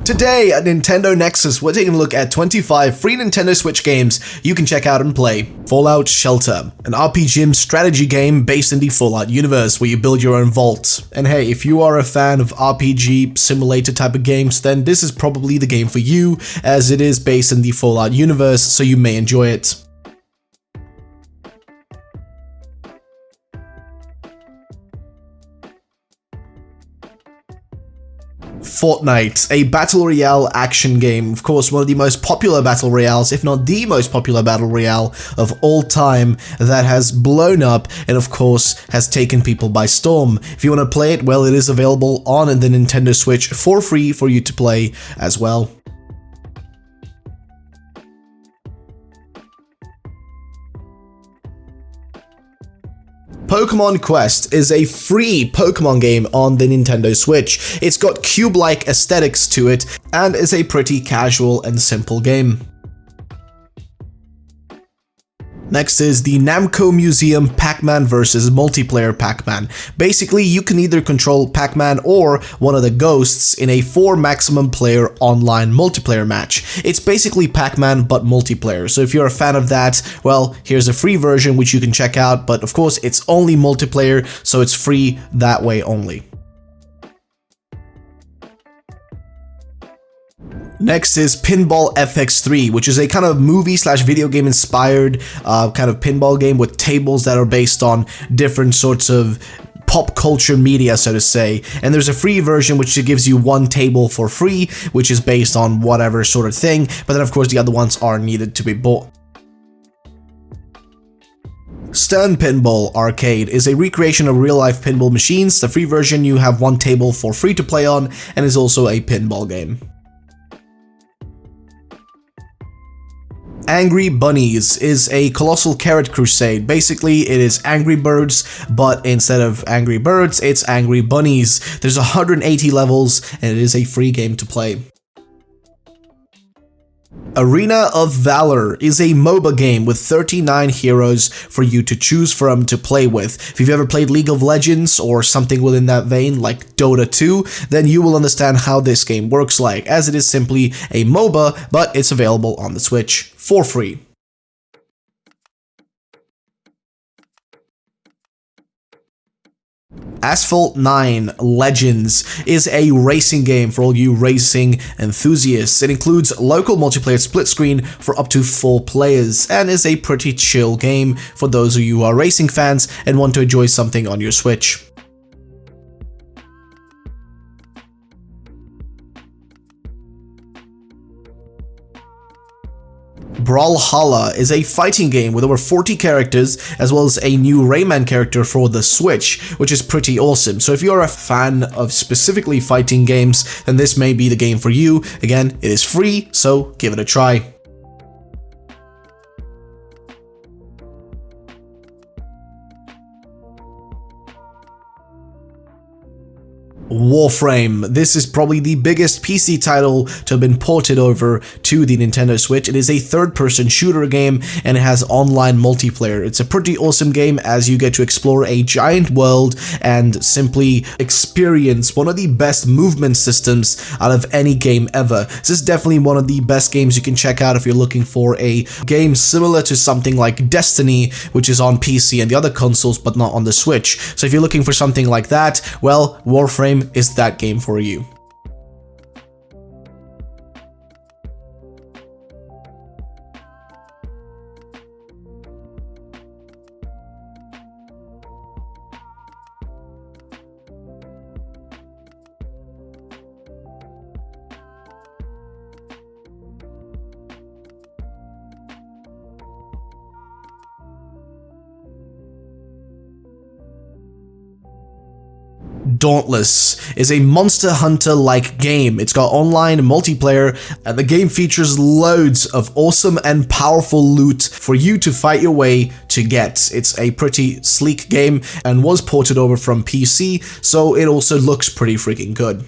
Today at Nintendo Nexus, we're taking a look at 25 free Nintendo Switch games you can check out and play. Fallout Shelter, an RPG strategy game based in the Fallout universe where you build your own vault. And hey, if you are a fan of RPG simulator type of games, then this is probably the game for you, as it is based in the Fallout universe, so you may enjoy it. Fortnite, a battle royale action game, of course one of the most popular battle royales, if not the most popular battle royale of all time, that has blown up and of course has taken people by storm. If you want to play it, well, it is available on the Nintendo Switch for free for you to play as well. Pokemon Quest is a free Pokemon game on the Nintendo Switch. It's got cube-like aesthetics to it and is a pretty casual and simple game. Next is the Namco Museum PacMan vs. Multiplayer PacMan. Basically, you can either control PacMan or one of the ghosts in a 4 maximum player online multiplayer match. It's basically PacMan but multiplayer, so if you're a fan of that, well, here's a free version which you can check out, but of course it's only multiplayer, so it's free that way only. Next is Pinball FX3, which is a kind of movie/video game inspired kind of pinball game with tables that are based on different sorts of pop culture media, so to say. And there's a free version which gives you one table for free, which is based on whatever sort of thing, but then of course the other ones are needed to be bought. Stern Pinball Arcade is a recreation of real-life pinball machines. The free version, you have one table for free to play on, and is also a pinball game. Angry Bunnies is a colossal carrot crusade. Basically, it is Angry Birds, but instead of Angry Birds, it's Angry Bunnies. There's 180 levels, and it is a free game to play. Arena of Valor is a MOBA game with 39 heroes for you to choose from to play with. If you've ever played League of Legends or something within that vein like Dota 2, then you will understand how this game works like, as it is simply a MOBA, but it's available on the Switch for free. Asphalt 9 Legends is a racing game for all you racing enthusiasts. It includes local multiplayer split screen for up to 4 players and is a pretty chill game for those of you who are racing fans and want to enjoy something on your Switch. Brawlhalla is a fighting game with over 40 characters, as well as a new Rayman character for the Switch, which is pretty awesome. So if you're a fan of specifically fighting games, then this may be the game for you. Again, it is free, so give it a try. Warframe. This is probably the biggest PC title to have been ported over to the Nintendo Switch. It is a third-person shooter game and it has online multiplayer. It's a pretty awesome game as you get to explore a giant world and simply experience one of the best movement systems out of any game ever. This is definitely one of the best games you can check out if you're looking for a game similar to something like Destiny, which is on PC and the other consoles but not on the Switch. So if you're looking for something like that, well, Warframe is that game for you. Dauntless is a Monster Hunter-like game. It's got online multiplayer, and the game features loads of awesome and powerful loot for you to fight your way to get. It's a pretty sleek game and was ported over from PC, so it also looks pretty freaking good.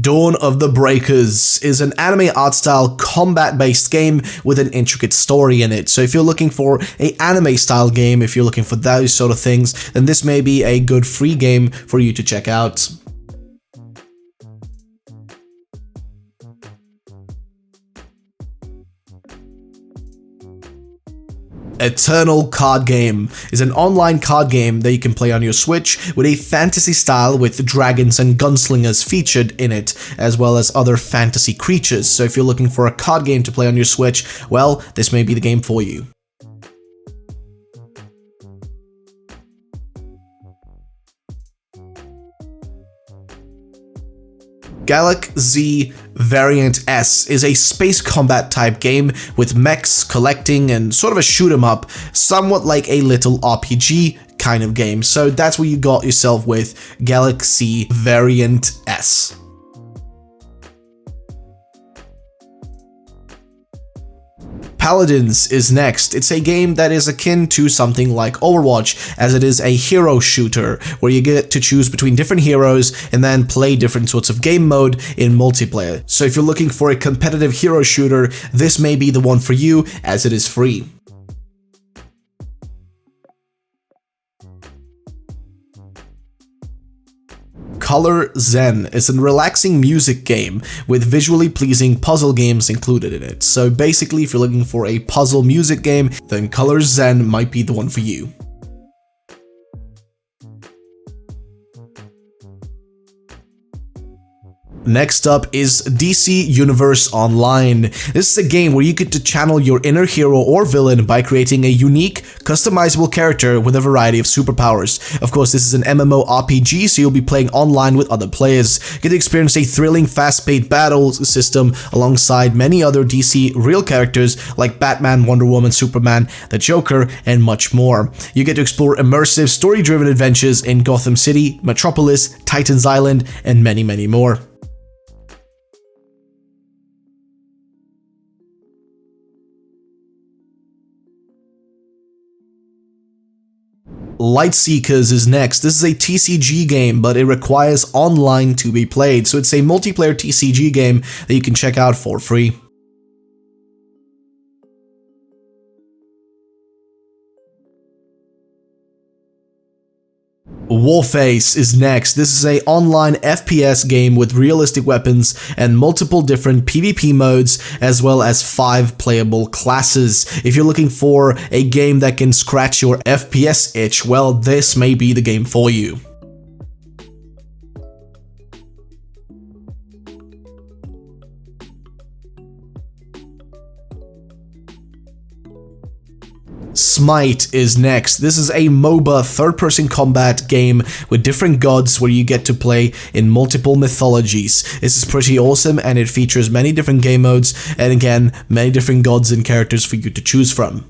Dawn of the Breakers is an anime art style combat-based game with an intricate story in it. So if you're looking for an anime style game, if you're looking for those sort of things, then this may be a good free game for you to check out. Eternal Card Game is an online card game that you can play on your Switch with a fantasy style with dragons and gunslingers featured in it, as well as other fantasy creatures. So if you're looking for a card game to play on your Switch, well, this may be the game for you. Galaxy Variant S is a space combat type game with mechs, collecting, and sort of a shoot 'em up, somewhat like a little RPG kind of game. So that's what you got yourself with Galaxy Variant S. Paladins is next. It's a game that is akin to something like Overwatch, as it is a hero shooter, where you get to choose between different heroes and then play different sorts of game mode in multiplayer. So if you're looking for a competitive hero shooter, this may be the one for you, as it is free. Color Zen is a relaxing music game with visually pleasing puzzle games included in it. So basically, if you're looking for a puzzle music game, then Color Zen might be the one for you. Next up is DC Universe Online. This is a game where you get to channel your inner hero or villain by creating a unique, customizable character with a variety of superpowers. Of course, this is an MMORPG, so you'll be playing online with other players. You get to experience a thrilling, fast-paced battle system alongside many other DC real characters like Batman, Wonder Woman, Superman, the Joker, and much more. You get to explore immersive, story-driven adventures in Gotham City, Metropolis, Titan's Island, and many, many more. Lightseekers is next. This is a TCG game, but it requires online to be played, so it's a multiplayer TCG game that you can check out for free. Warface is next. This is an online FPS game with realistic weapons and multiple different PvP modes, as well as 5 playable classes. If you're looking for a game that can scratch your FPS itch, well, this may be the game for you. Smite is next. This is a MOBA third-person combat game with different gods where you get to play in multiple mythologies. This is pretty awesome, and it features many different game modes and again, many different gods and characters for you to choose from.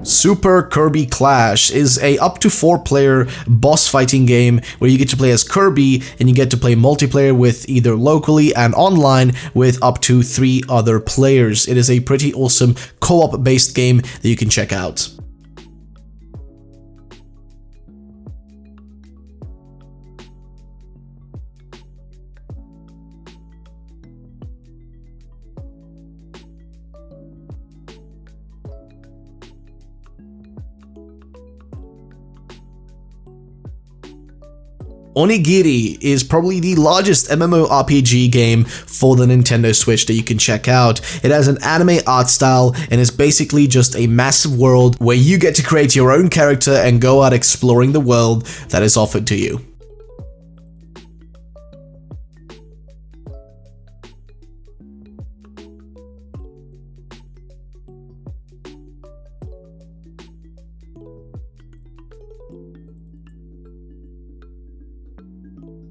Super Kirby Clash is a up to 4-player boss fighting game where you get to play as Kirby, and you get to play multiplayer with either locally and online with up to 3 other players. It is a pretty awesome co-op based game that you can check out. Onigiri is probably the largest MMORPG game for the Nintendo Switch that you can check out. It has an anime art style and is basically just a massive world where you get to create your own character and go out exploring the world that is offered to you.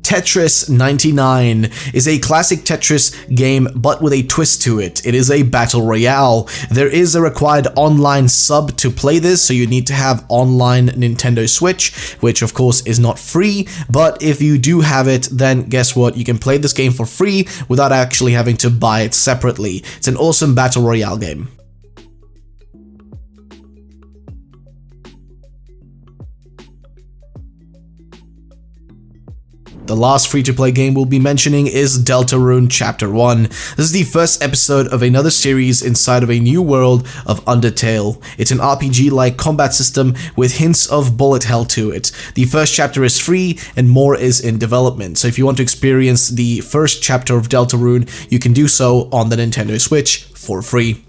Tetris 99 is a classic Tetris game, but with a twist to it. It is a battle royale. There is a required online sub to play this, so you need to have online Nintendo Switch, which of course is not free, but if you do have it, then guess what? You can play this game for free without actually having to buy it separately. It's an awesome battle royale game. The last free-to-play game we'll be mentioning is Deltarune Chapter 1. This is the first episode of another series inside of a new world of Undertale. It's an RPG-like combat system with hints of bullet hell to it. The first chapter is free and more is in development, so if you want to experience the first chapter of Deltarune, you can do so on the Nintendo Switch for free.